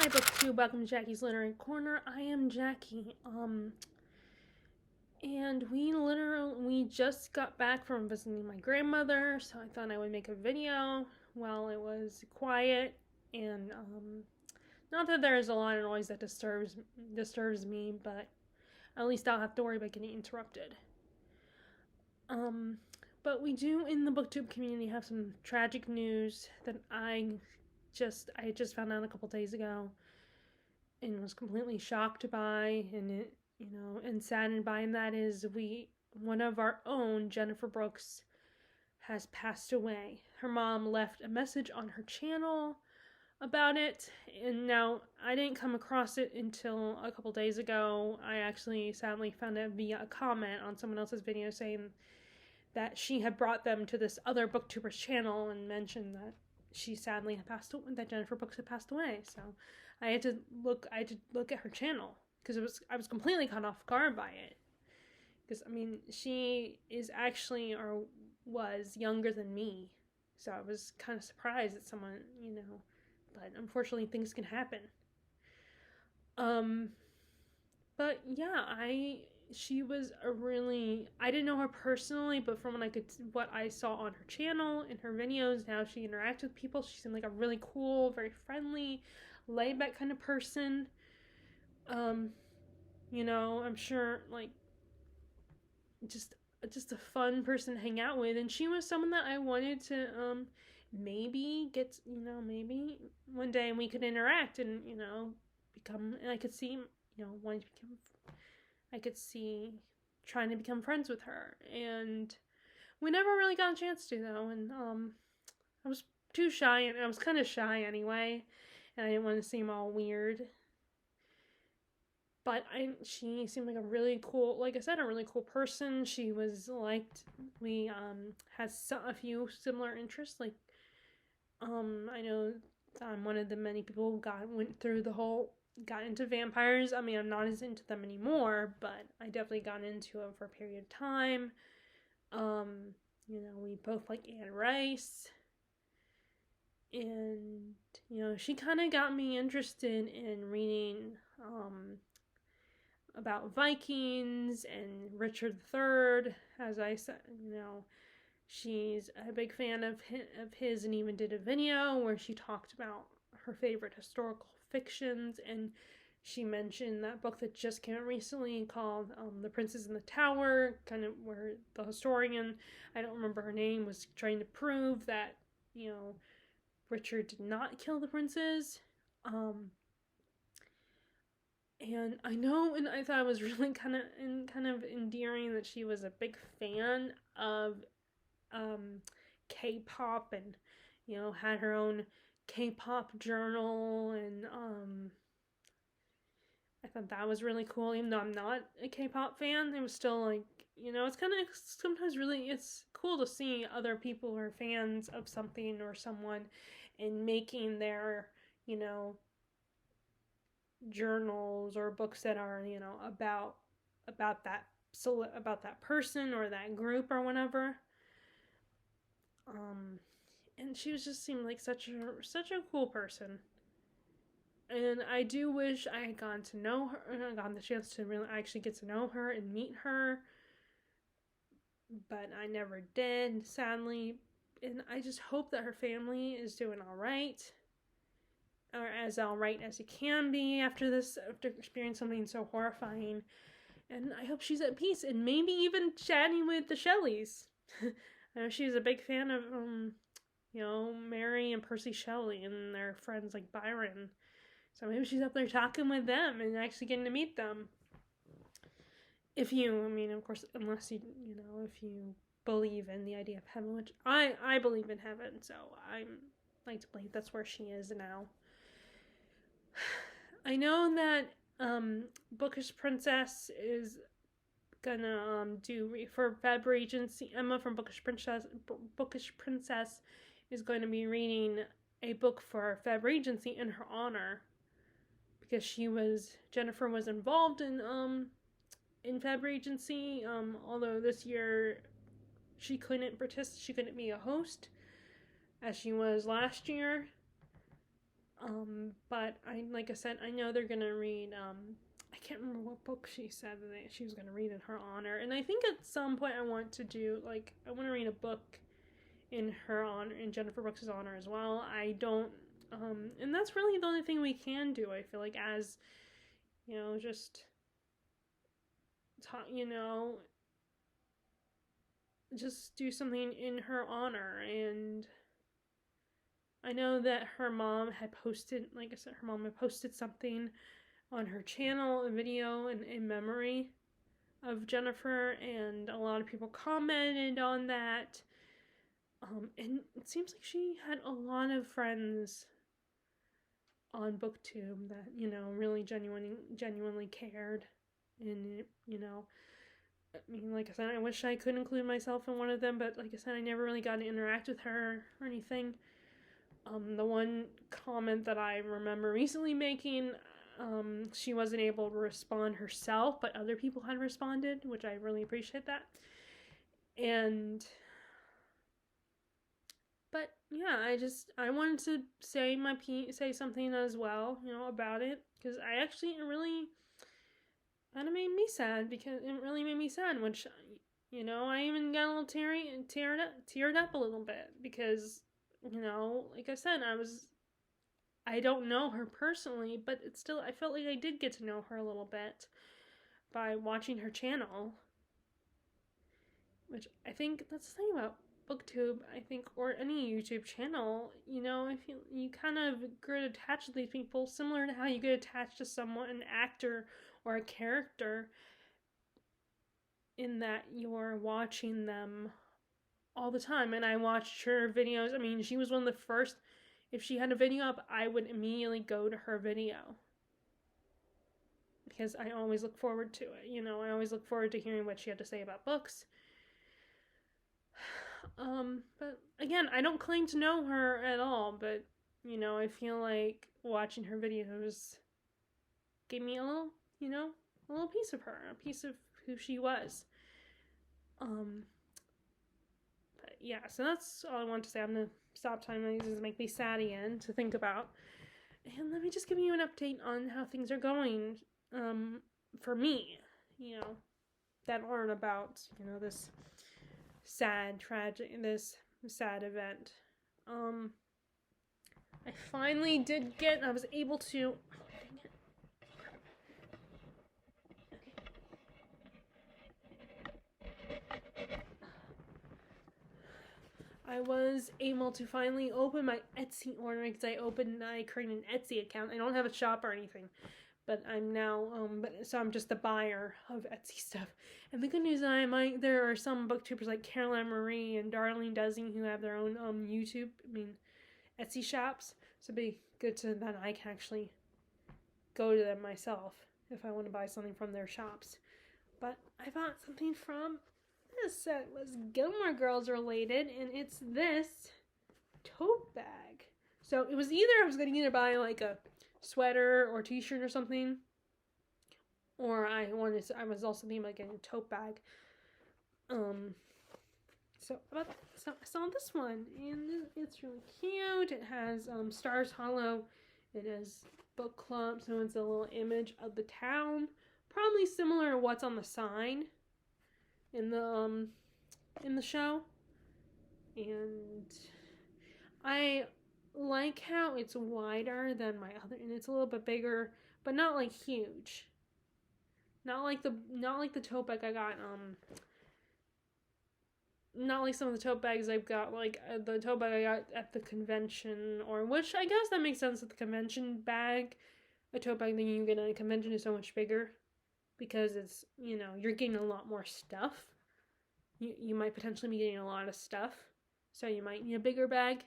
Hi, BookTube. Welcome to Jackie's Literary Corner. I am Jackie. And we just got back from visiting my grandmother, so I thought I would make a video while it was quiet. And not that there's a lot of noise that disturbs me, but at least I'll have to worry about getting interrupted. Um, but we do in the BookTube community have some tragic news that I just found out a couple days ago and was completely shocked by and saddened by, and that is one of our own, Jennifer Brooks, has passed away. Her mom left a message on her channel about it, and now I didn't come across it until a couple days ago. I actually sadly found it via a comment on someone else's video saying that she had brought them to this other booktuber's channel and mentioned that that Jennifer Brooks had passed away. So I had to look at her channel because I was completely caught off guard by it. Because she is actually, or was, younger than me, so I was kind of surprised that someone, but unfortunately things can happen. But yeah, she was I didn't know her personally, but from what I saw on her channel and her videos, how she interacted with people, she seemed like a really cool, very friendly, laid back kind of person. I'm sure, like, just a fun person to hang out with, and she was someone that I wanted to maybe maybe one day we could interact and become, and I could see, wanting to become, I could see trying to become friends with her, and we never really got a chance to, though. And I was too shy, and I was kind of shy anyway, and I didn't want to seem all weird. But she seemed like a really cool, like I said, a really cool person. She was liked. We had a few similar interests. Like I know I'm one of the many people who got into vampires. I'm not as into them anymore, but I definitely got into them for a period of time. We both like Anne Rice, and she kind of got me interested in reading about Vikings and Richard III. As I said, she's a big fan of his, and even did a video where she talked about her favorite historical fictions, and she mentioned that book that just came out recently called The Princes in the Tower, kind of where the historian, I don't remember her name, was trying to prove that, Richard did not kill the princes. And I know, and I thought it was really kind of endearing that she was a big fan of K-pop, and had her own K-pop journal, and I thought that was really cool. Even though I'm not a K-pop fan, it was still like, it's kind of sometimes really, it's cool to see other people who are fans of something or someone and making their, journals or books that are, about that person or that group or whatever. And she just seemed like such a cool person. And I do wish I had gotten to know her, gotten the chance to really actually get to know her and meet her, but I never did, sadly. And I just hope that her family is doing all right, or as all right as it can be after experiencing something so horrifying. And I hope she's at peace, and maybe even chatting with the Shelleys. I know she's a big fan of Mary and Percy Shelley and their friends like Byron. So maybe she's up there talking with them and actually getting to meet them. If you, of course, unless you if you believe in the idea of heaven, which I believe in heaven, so I like to believe that's where she is now. I know that Bookish Princess is gonna do for Feb Regency. Emma from Bookish Princess is going to be reading a book for Feb Regency in her honor, because Jennifer was involved in Feb Regency. Although this year she couldn't be a host as she was last year. But like I said, I know they're gonna read. I can't remember what book she said that she was gonna read in her honor, and I think at some point I want to do I want to read a book in her honor, in Jennifer Brooks' honor as well. I don't, and that's really the only thing we can do. I feel like as just just do something in her honor. And I know that her mom had posted, like I said, her mom had posted something on her channel, a video in memory of Jennifer, and a lot of people commented on that. And it seems like she had a lot of friends on BookTube that, really genuinely cared. And, I mean, like I said, I wish I could include myself in one of them, but like I said, I never really got to interact with her or anything. The one comment that I remember recently making, she wasn't able to respond herself, but other people had responded, which I really appreciate that. But yeah, I wanted to say something as well, about it, because it really kind of made me sad, because it really made me sad, which, I even got a little teared up a little bit, because, like I said, I don't know her personally, but it's still, I felt like I did get to know her a little bit by watching her channel, which I think that's the thing about BookTube, I think, or any YouTube channel, if you kind of get attached to these people, similar to how you get attached to someone, an actor or a character, in that you're watching them all the time. And I watched her videos. I mean, she was one of the first. If she had a video up, I would immediately go to her video, because I always look forward to it. I always look forward to hearing what she had to say about books. But again, I don't claim to know her at all, but I feel like watching her videos gave me a little piece of her, a piece of who she was. But yeah, so that's all I want to say. I'm gonna stop time. These make me sad again to think about. And let me just give you an update on how things are going, for me, that aren't about, this sad event. I finally I was able to, I was able to finally open my Etsy order, because I created an Etsy account. I don't have a shop or anything, but I'm now, so I'm just the buyer of Etsy stuff. And the good news is there are some booktubers like Caroline Marie and Darlene Desi who have their own Etsy shops. So it'd be good that I can actually go to them myself if I want to buy something from their shops. But I bought something from, this set was Gilmore Girls related, and it's this tote bag. So it was either I was going to either buy like a sweater or t-shirt or something, or I was also thinking about getting a tote bag. So I saw this one, and it's really cute. It has Stars Hollow. It has book club, so it's a little image of the town, probably similar to what's on the sign in the show. And I like how it's wider than my other, and it's a little bit bigger, but not like huge. Not like the tote bag I got, not like some of the tote bags I've got, like the tote bag I got at the convention, or which I guess that makes sense at the convention bag. A tote bag that you get at a convention is so much bigger, because it's, you're getting a lot more stuff. You might potentially be getting a lot of stuff, so you might need a bigger bag.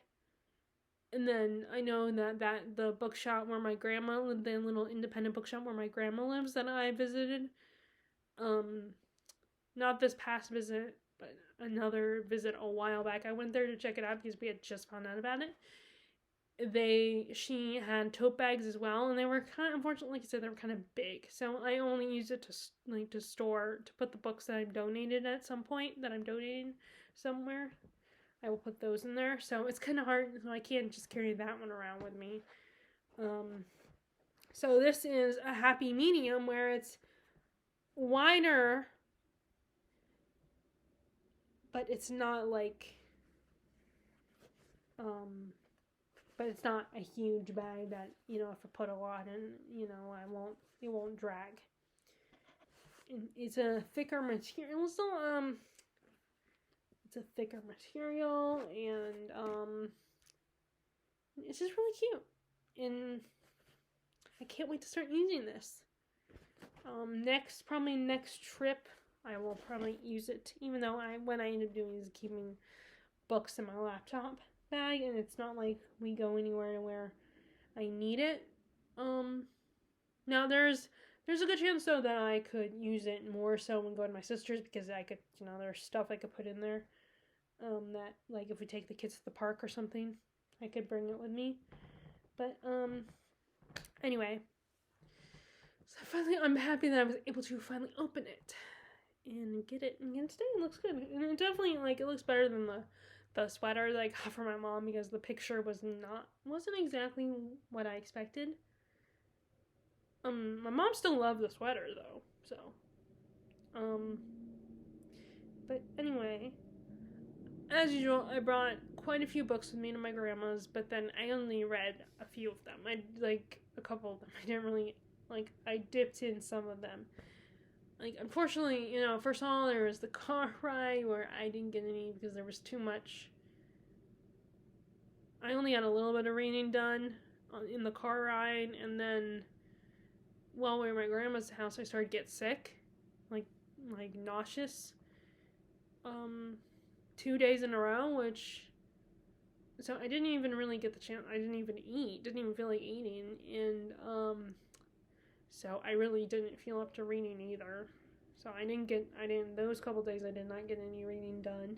And then I know that the bookshop where my grandma lived, the little independent bookshop where my grandma lives that I visited, not this past visit, but another visit a while back, I went there to check it out because we had just found out about it. She had tote bags as well, and they were unfortunately, like I said, they were kind of big. So I only used it to store, to put the books that I've donated at some point, that I'm donating somewhere. I will put those in there. So it's kind of hard, so I can't just carry that one around with me. So this is a happy medium where it's wider, but it's not like, but it's not a huge bag that, if I put a lot in, it won't drag. And it's a thicker material, so, it's a thicker material, and, it's just really cute. And I can't wait to start using this. Next trip, I will probably use it, even though what I end up doing is keeping books in my laptop bag, and it's not like we go anywhere to where I need it. Now there's a good chance though that I could use it more so when going to my sister's, because I could, there's stuff I could put in there, that, like, if we take the kids to the park or something, I could bring it with me. But anyway, so finally I'm happy that I was able to finally open it and get it today. It looks good, and it definitely, it looks better than the sweater that I got for my mom, because the picture wasn't exactly what I expected. My mom still loved the sweater though, so but anyway, as usual, I brought quite a few books with me to my grandma's, but then I only read a few of them. I a couple of them. I didn't really I dipped in some of them. Unfortunately, first of all, there was the car ride where I didn't get any because there was too much. I only got a little bit of reading done in the car ride, and then while we were at my grandma's house, I started to get sick, like nauseous. 2 days in a row, so I didn't even really get the chance. I didn't even eat. Didn't even feel like eating, and so I really didn't feel up to reading either. So those couple days I did not get any reading done.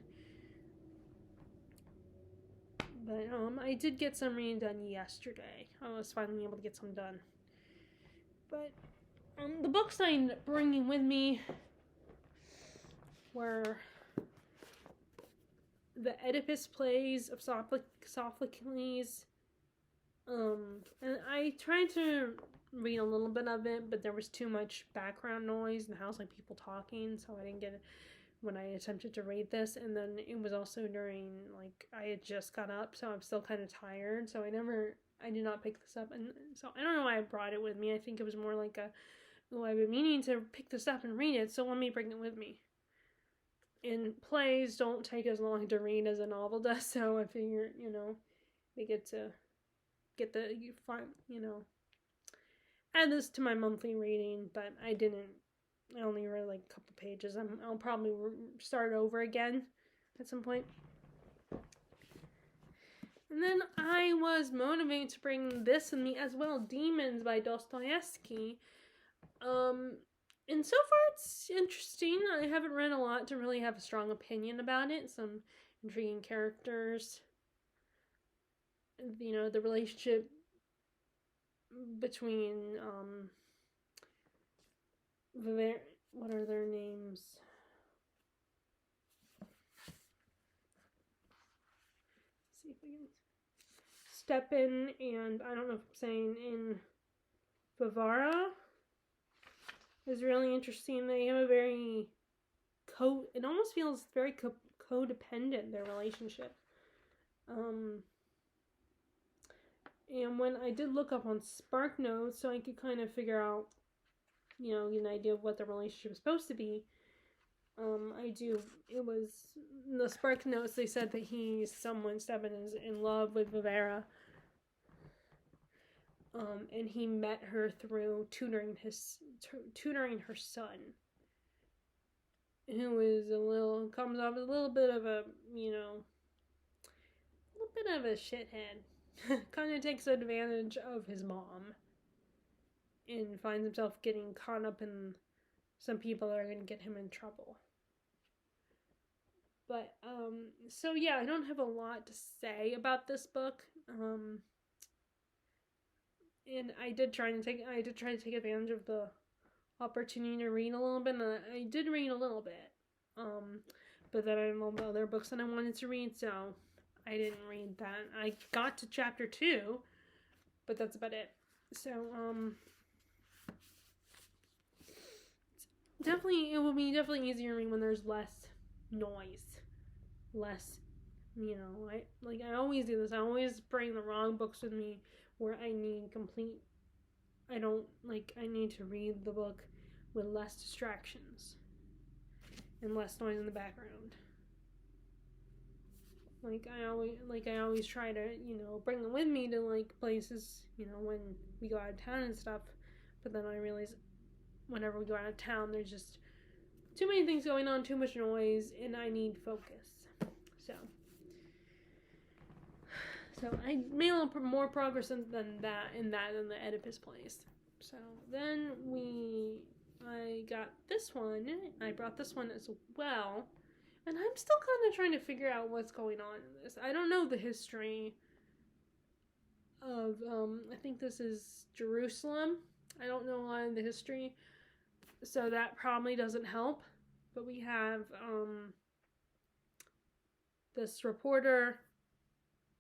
But I did get some reading done yesterday. I was finally able to get some done. But the books I ended up bringing with me were the Oedipus plays of Sophocles. And I tried to read a little bit of it, but there was too much background noise in the house, like people talking, so I didn't get it when I attempted to read this. And then it was also during, I had just got up, so I'm still kind of tired, so I did not pick this up. And so I don't know why I brought it with me. I think it was more like I've been meaning to pick this up and read it, so let me bring it with me. And plays don't take as long to read as a novel does, so I figure, we get to get add this to my monthly reading, but I only read a couple pages. I'll probably start over again at some point. And then I was motivated to bring this with me as well, Demons by Dostoevsky. And so far it's interesting. I haven't read a lot to really have a strong opinion about it. Some intriguing characters. The relationship between, what are their names? Let's see if I can... Stepan and, I don't know if I'm saying, in Varvara is really interesting. They have a very it almost feels very codependent, their relationship. And when I did look up on SparkNotes, so I could kind of figure out, get an idea of what the relationship was supposed to be, it was, in the SparkNotes, they said that Stepan is in love with Varvara. And he met her through tutoring her son, who comes off as a little bit of a shithead. Kind of takes advantage of his mom and finds himself getting caught up in some people that are going to get him in trouble. But, so yeah, I don't have a lot to say about this book. And I did try to take advantage of the opportunity to read a little bit, and I did read a little bit. But then I had a lot of other books that I wanted to read, so I didn't read that. I got to chapter 2, but that's about it. So, it will be definitely easier when there's less noise, less, I always do this. I always bring the wrong books with me where I need complete, I need to read the book with less distractions and less noise in the background. I always try to, bring them with me to places, when we go out of town and stuff. But then I realize whenever we go out of town, there's just too many things going on, too much noise, and I need focus. So I made a little more progress than that in the Oedipus plays. So then I got this one. I brought this one as well. And I'm still kind of trying to figure out what's going on in this. I don't know the history of, I think this is Jerusalem. I don't know a lot of the history, so that probably doesn't help. But we have this reporter,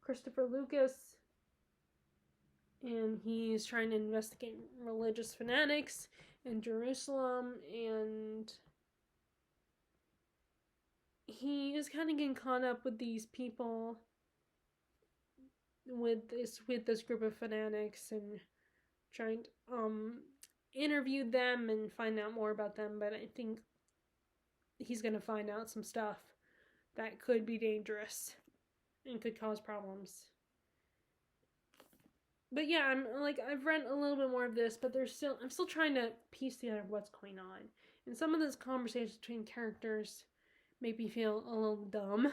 Christopher Lucas, and he's trying to investigate religious fanatics in Jerusalem, and he is kind of getting caught up with these people, with this group of fanatics, and trying to interview them and find out more about them. But I think he's going to find out some stuff that could be dangerous and could cause problems. But yeah, I've read a little bit more of this, but I'm still trying to piece together what's going on. And some of this conversations between characters make me feel a little dumb,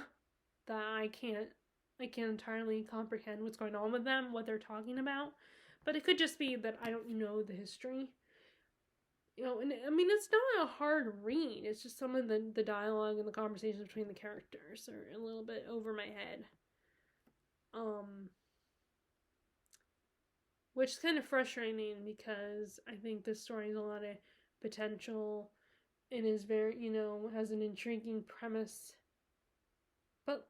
that I can't entirely comprehend what's going on with them, what they're talking about. But it could just be that I don't know the history. And I mean, it's not a hard read. It's just some of the dialogue and the conversations between the characters are a little bit over my head. Which is kind of frustrating because I think this story has a lot of potential and is very, has an intriguing premise. But,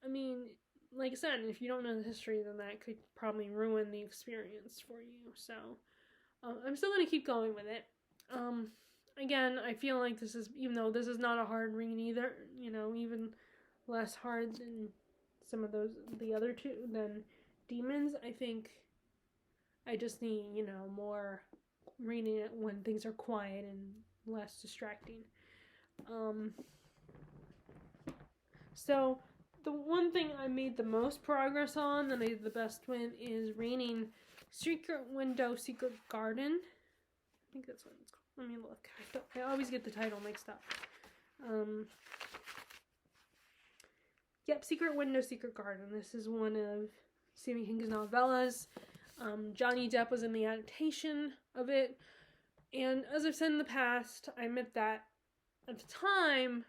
I mean, like I said, if you don't know the history, then that could probably ruin the experience for you. So, I'm still going to keep going with it. Again, I feel like this is, even though this is not a hard read either, even less hard than some of the other two, than Demons, I think I just need, more reading it when things are quiet and less distracting. So the one thing I made the most progress on, and I did the best with, is reading Secret Window, Secret Garden. I think that's what it's called. Let me look. I always get the title mixed up. Yep, Secret Window, Secret Garden. This is one of Stephen King's novellas. Johnny Depp was in the adaptation of it. And as I've said in the past, I admit that at the time,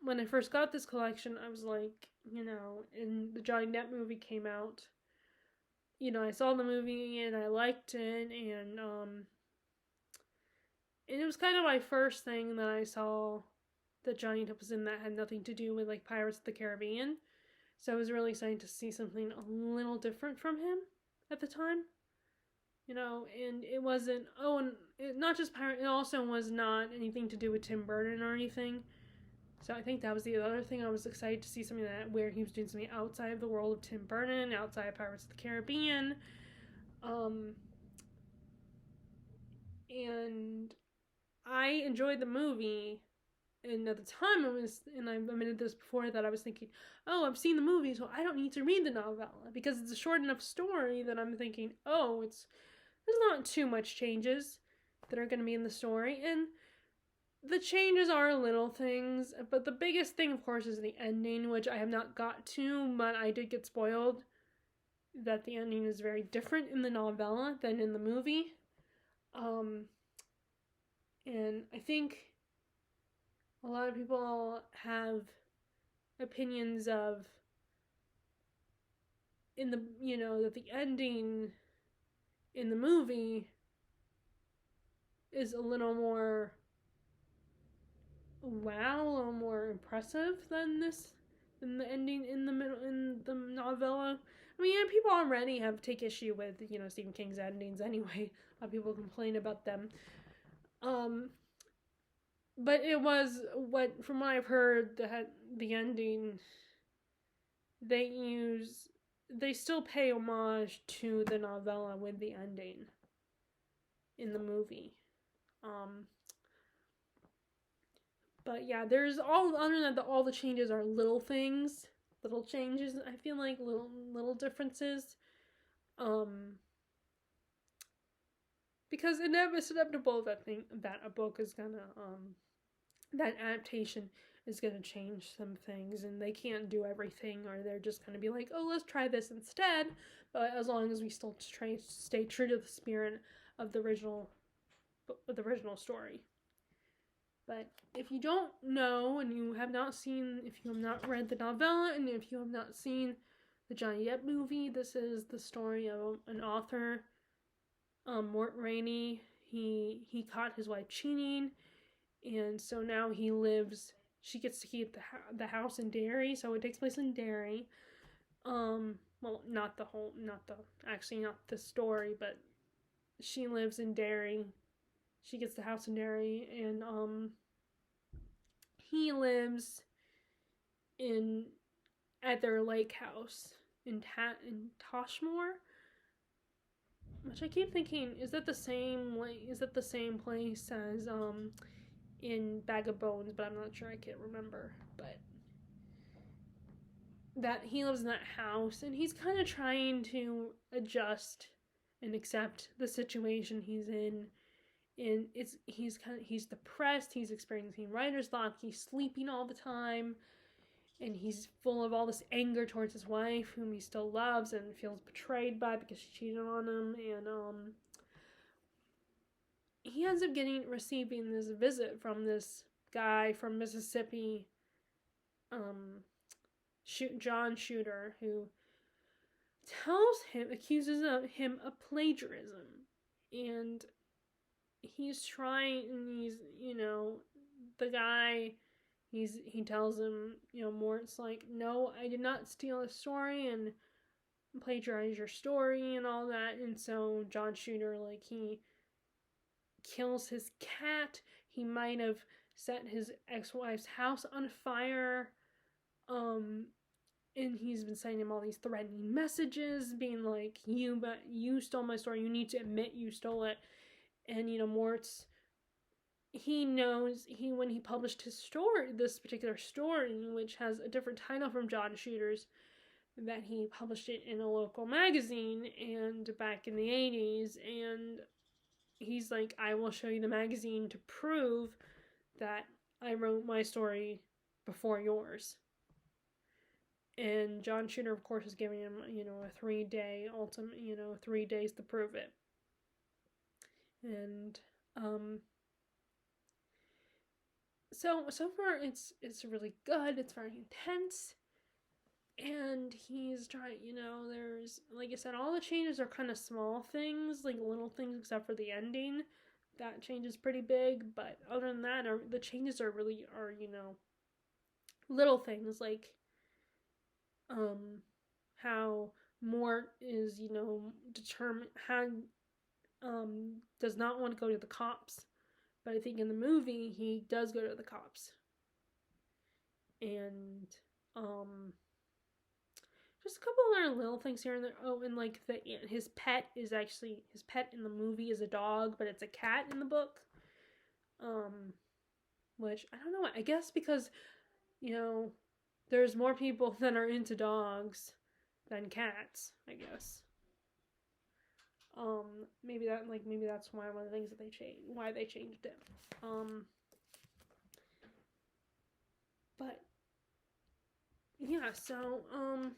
when I first got this collection, I was like, and the Johnny Depp movie came out. I saw the movie and I liked it, and it was kind of my first thing that I saw that Johnny Depp was in that had nothing to do with Pirates of the Caribbean. So I was really excited to see something a little different from him at the time. And it wasn't, not just pirate, it also was not anything to do with Tim Burton or anything. So I think that was the other thing. I was excited to see something where he was doing something outside of the world of Tim Burton, outside of Pirates of the Caribbean. And I enjoyed the movie, and at the time and I've admitted this before, that I was thinking, oh, I've seen the movie, so I don't need to read the novella, because it's a short enough story that I'm thinking, oh, there's not too much changes that are going to be in the story, and the changes are little things, but the biggest thing, of course, is the ending, which I have not got to, but I did get spoiled that the ending is very different in the novella than in the movie. And I think a lot of people have opinions of that the ending in the movie is a little more a little more impressive than the ending in the novella. I mean, people already have take issue with, Stephen King's endings anyway. A lot of people complain about them. But it was from what I've heard, that the ending, they still pay homage to the novella with the ending in the movie. But yeah, there's other than that, all the changes are little things, little changes. I feel like little differences, because it's inevitable that a book is gonna that adaptation is gonna change some things, and they can't do everything, or they're just gonna be like, oh, let's try this instead. But as long as we still stay true to the spirit of the original story. But if you don't know, and you have not seen, if you have not read the novella, and if you have not seen the Johnny Depp movie, this is the story of an author, Mort Rainey. He caught his wife cheating, and so now she gets to keep the house in Derry, so it takes place in Derry. Well, not the story, but she lives in Derry. She gets the house in Derry, and he lives at their lake house in Toshmore, which I keep thinking, is that the same place as in Bag of Bones? But I'm not sure. I can't remember. But that he lives in that house, and he's kind of trying to adjust and accept the situation he's in. And he's depressed, he's experiencing writer's block, he's sleeping all the time, and he's full of all this anger towards his wife, whom he still loves and feels betrayed by because she cheated on him. And he ends up receiving this visit from this guy from Mississippi, John Shooter, who accuses him of plagiarism. And he's trying, and the guy, he tells him, Mort's like, no, I did not steal a story and plagiarize your story and all that. And so John Shooter, like, he kills his cat. He might have set his ex-wife's house on fire. And he's been sending him all these threatening messages, being like, you stole my story. You need to admit you stole it. And, Mort's, he knows, when he published his story, this particular story, which has a different title from John Shooter's, that he published it in a local magazine, and back in the 80s, and he's like, I will show you the magazine to prove that I wrote my story before yours. And John Shooter, of course, is giving him, a 3-day ultimate, 3 days to prove it. And so far it's really good. It's very intense, and he's trying, there's, like I said, all the changes are kind of small things, like little things, except for the ending. That change is pretty big, but other than that, the changes are little things, like how Mort is, determined, does not want to go to the cops, but I think in the movie he does go to the cops. And just a couple other little things here and there. Oh, and like his pet in the movie is a dog, but it's a cat in the book. Which I don't know. I guess because there's more people that are into dogs than cats, I guess. Maybe that's why one of the things that they changed it. But yeah, so I'm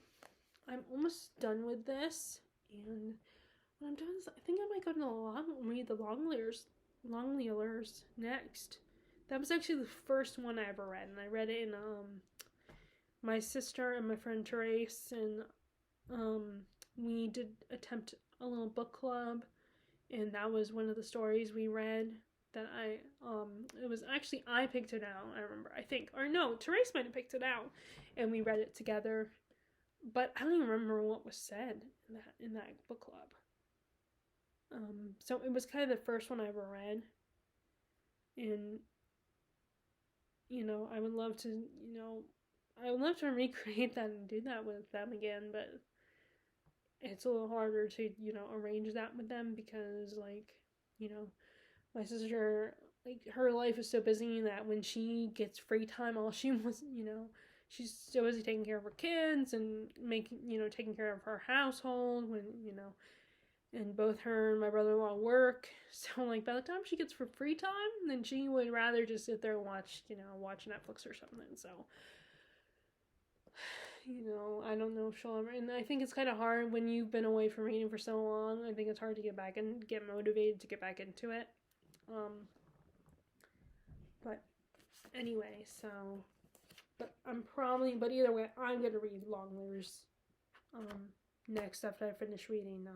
almost done with this, and when I'm done, I think I might go to read the Longlealers next. That was actually the first one I ever read, and I read it in my sister and my friend Therese, and we did attempt a little book club, and that was one of the stories we read that it was actually, I picked it out, I remember, I think, or no, Therese might have picked it out, and we read it together. but I don't even remember what was said in that book club. So it was kind of the first one I ever read, and I would love to, I would love to recreate that and do that with them again, but it's a little harder to, arrange that with them because, like, my sister, like, her life is so busy that when she gets free time, all she wants, she's so busy taking care of her kids and taking care of her household when, and both her and my brother-in-law work. So, like, by the time she gets for free time, then she would rather just sit there and watch Netflix or something. So, I don't know if she'll ever. And I think it's kind of hard when you've been away from reading for so long. I think it's hard to get back and get motivated to get back into it. But anyway, so. But either way, I'm going to read Longler's next after I finish reading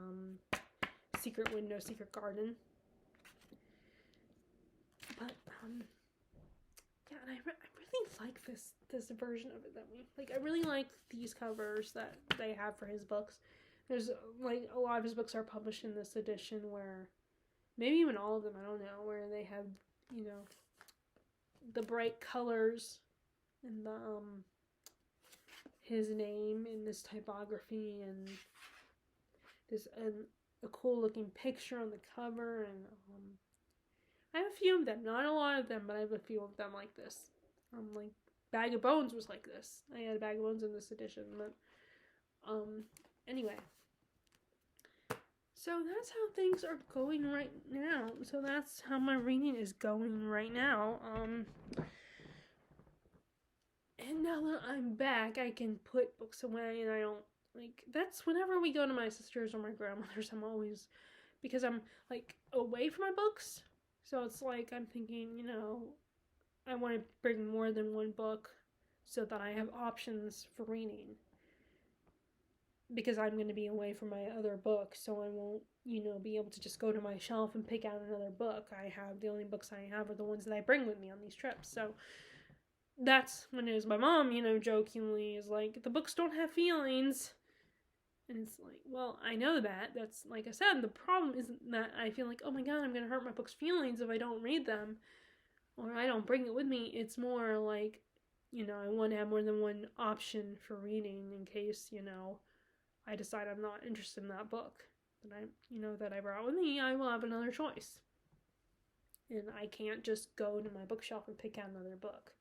Secret Window, Secret Garden. But yeah, and I really like this version of it that we like. I really like these covers that they have for his books. There's like a lot of his books are published in this edition where maybe even all of them, I don't know, where they have the bright colors and the his name in this typography and this a cool looking picture on the cover, and I have a few of them, not a lot of them, but I have a few of them like this. Like Bag of Bones was like this. I had a Bag of Bones in this edition, but anyway. So that's how things are going right now. So that's how my reading is going right now. And now that I'm back, I can put books away, and I don't, like, that's whenever we go to my sister's or my grandmother's, I'm always, because I'm, like, away from my books, so it's like, I'm thinking, I want to bring more than one book so that I have options for reading, because I'm going to be away from my other books, so I won't, be able to just go to my shelf and pick out another book. The only books I have are the ones that I bring with me on these trips, so that's when it was my mom, jokingly is like, the books don't have feelings. And it's like, well, I know that. That's, like I said, the problem isn't that I feel like, oh my god, I'm going to hurt my book's feelings if I don't read them or I don't bring it with me. It's more like, I want to have more than one option for reading in case, I decide I'm not interested in that book that I brought with me. I will have another choice. And I can't just go to my bookshelf and pick out another book.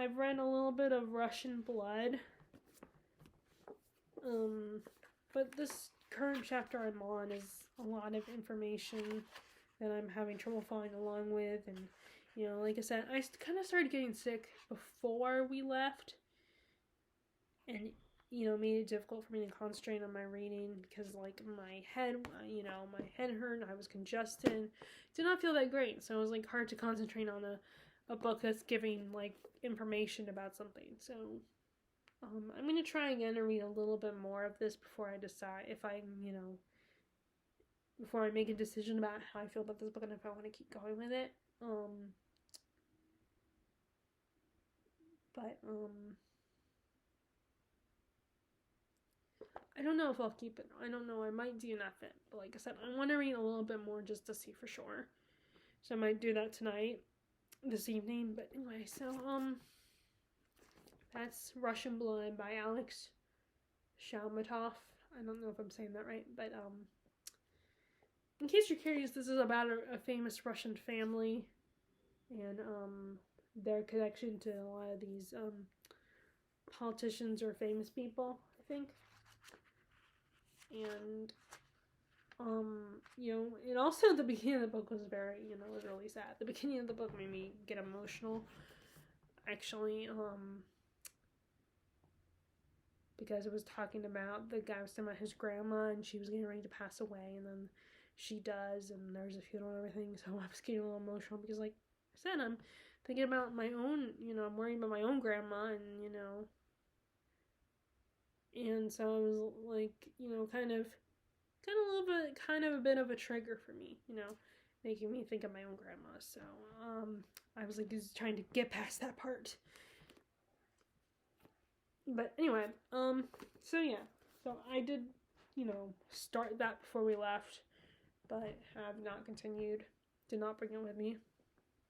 I've read a little bit of Russian Blood. But this current chapter I'm on is a lot of information that I'm having trouble following along with, and, like I said, I kind of started getting sick before we left, and, made it difficult for me to concentrate on my reading because, like, my head hurt and I was congested. Did not feel that great, so it was, like, hard to concentrate on a book that's giving, like, information about something. So I'm going to try again to read a little bit more of this before I decide before I make a decision about how I feel about this book and if I want to keep going with it. But I don't know if I'll keep it. I don't know. I might DNF it. But like I said, I want to read a little bit more just to see for sure. So I might do that tonight, this evening. But anyway, so that's Russian Blood by Alex Shalmatov. I don't know if I'm saying that right, but in case you're curious, this is about a famous Russian family and their connection to a lot of these politicians or famous people, I think. And and also the beginning of the book was very, was really sad. The beginning of the book made me get emotional, actually, because it was talking about the guy was talking about his grandma, and she was getting ready to pass away, and then she does, and there's a funeral and everything, so I was getting a little emotional, because, like I said, I'm thinking about my own, I'm worrying about my own grandma, and, and so it was, like, kind of a bit of a trigger for me, making me think of my own grandma. So I was like just trying to get past that part. But anyway, so yeah, so I did, start that before we left, but have not continued. Did not bring it with me.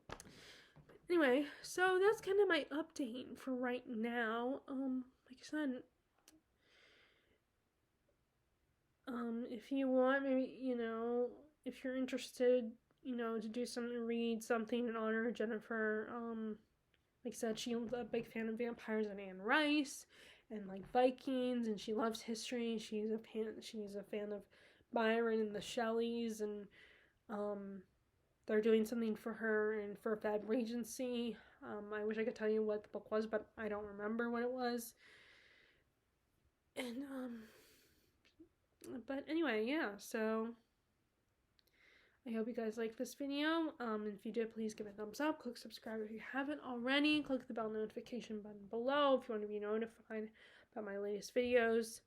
But anyway, so that's kind of my update for right now. Like I said, if you want, maybe, if you're interested, to do something, read something in honor of Jennifer. Like I said, she's a big fan of vampires and Anne Rice, and like Vikings, and she loves history. She's a fan of Byron and the Shelleys, and they're doing something for her and for Fab Regency. I wish I could tell you what the book was, but I don't remember what it was. And but anyway, yeah. So I hope you guys like this video. If you did, please give it a thumbs up. Click subscribe if you haven't already. Click the bell notification button below if you want to be notified about my latest videos.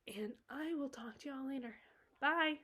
And I will talk to y'all later. Bye!